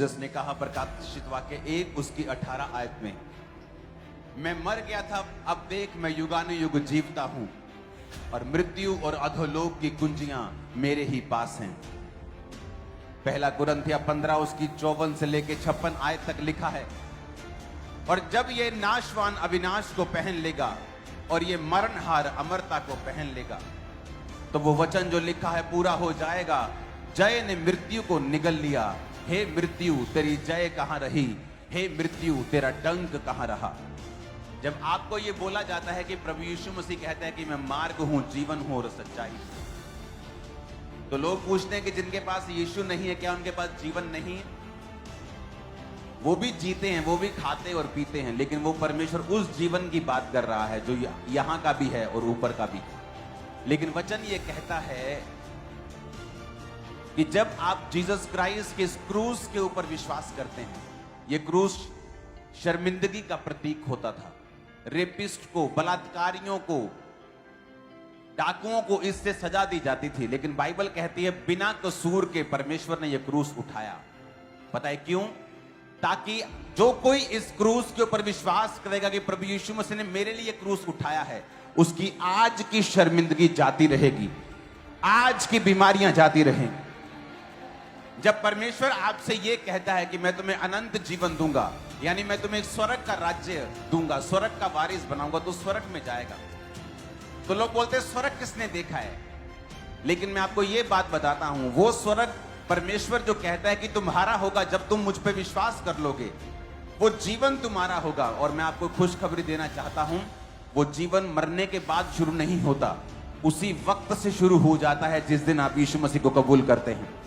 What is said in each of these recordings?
Jesus ने कहा प्रकाशित वाक्य 1 उसकी 18 आयत में, मैं मर गया था, अब देख मैं युगानुयुग जीवता हूं और मृत्यु और अधोलोक की कुंजियां मेरे ही पास हैं। पहला कुरिन्थिया 15 उसकी 54 से लेके 56 आयत तक लिखा है, और जब ये नाशवान अविनाश को पहन लेगा और ये मरणहार अमरता को पहन लेगा, तो वो वचन जो लिखा है पूरा हो जाएगा। जय ने मृत्यु को निगल लिया, हे मृत्यु तेरी जय कहां रही, हे मृत्यु तेरा डंक कहां रहा। जब आपको ये बोला जाता है कि प्रभु यीशु मसीह कहता है कि मैं मार्ग हूं, जीवन हूं और सच्चाई, तो लोग पूछते हैं कि जिनके पास यीशु नहीं है क्या उनके पास जीवन नहीं है? वो भी जीते हैं, वो भी खाते और पीते हैं, लेकिन वो परमेश्वर उस जीवन की बात कर रहा है जो यहां का भी है और ऊपर का भी। लेकिन वचन ये कहता है कि जब आप जीसस क्राइस्ट के इस क्रूस के ऊपर विश्वास करते हैं, ये क्रूस शर्मिंदगी का प्रतीक होता था। रेपिस्ट को, बलात्कारियों को, डाकुओं को इससे सजा दी जाती थी, लेकिन बाइबल कहती है बिना कसूर के परमेश्वर ने यह क्रूस उठाया। पता है क्यों? ताकि जो कोई इस क्रूस के ऊपर विश्वास करेगा कि प्रभु यीशु मसीह ने मेरे लिए क्रूस उठाया है, उसकी आज की शर्मिंदगी जाती रहेगी, आज की बीमारियां जाती रहेंगी। जब परमेश्वर आपसे यह कहता है कि मैं तुम्हें अनंत जीवन दूंगा, यानी मैं तुम्हें स्वर्ग का राज्य दूंगा, स्वर्ग का वारिस बनाऊंगा, तो स्वर्ग में जाएगा। तो लोग बोलते हैं स्वर्ग किसने देखा है? लेकिन मैं आपको यह बात बताता हूं, वो स्वर्ग परमेश्वर जो कहता है कि तुम्हारा होगा जब तुम मुझ पे विश्वास कर लोगे, वो जीवन तुम्हारा होगा। और मैं आपको खुशखबरी देना चाहता हूं, वो जीवन मरने के बाद शुरू नहीं होता, उसी वक्त से शुरू हो जाता है जिस दिन आप यीशु मसीह को कबूल करते हैं।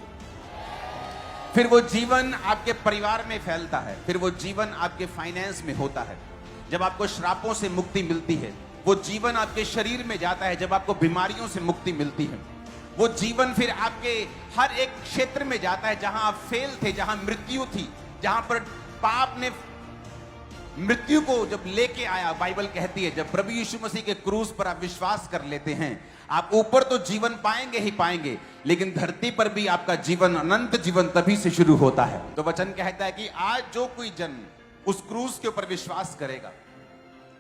फिर वो जीवन आपके परिवार में फैलता है, फिर वो जीवन आपके फाइनेंस में होता है जब आपको श्रापों से मुक्ति मिलती है, वो जीवन आपके शरीर में जाता है जब आपको बीमारियों से मुक्ति मिलती है, वो जीवन फिर आपके हर एक क्षेत्र में जाता है जहां आप फेल थे, जहां मृत्यु थी, जहां पर पाप ने मृत्यु को जब लेके आया। बाइबल कहती है जब प्रभु यीशु मसीह के क्रूस पर आप विश्वास कर लेते हैं, आप ऊपर तो जीवन पाएंगे ही पाएंगे, लेकिन धरती पर भी आपका जीवन, अनंत जीवन तभी से शुरू होता है। तो वचन कहता है कि आज जो कोई जन उस क्रूस के ऊपर विश्वास करेगा,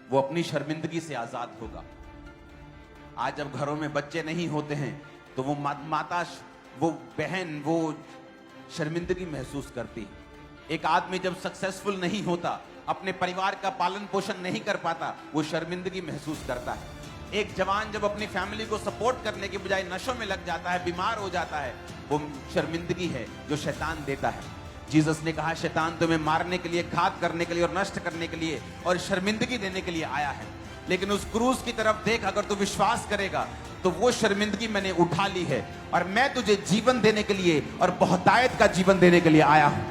वो अपनी शर्मिंदगी से आजाद होगा। आज जब घरों में बच्चे नहीं होते हैं तो वो माता, वो बहन, वो शर्मिंदगी महसूस करती है। एक आदमी जब सक्सेसफुल नहीं होता, अपने परिवार का पालन पोषण नहीं कर पाता, वो शर्मिंदगी महसूस करता है। एक जवान जब अपनी फैमिली को सपोर्ट करने के बजाय नशों में लग जाता है, बीमार हो जाता है, वो शर्मिंदगी है जो शैतान देता है। जीसस ने कहा शैतान तुम्हें मारने के लिए, घात करने के लिए और नष्ट करने के लिए और शर्मिंदगी देने के लिए आया है। लेकिन उस क्रूस की तरफ देख, अगर तू विश्वास करेगा तो वो शर्मिंदगी मैंने उठा ली है और मैं तुझे जीवन देने के लिए और बहुतायत का जीवन देने के लिए आया हूं।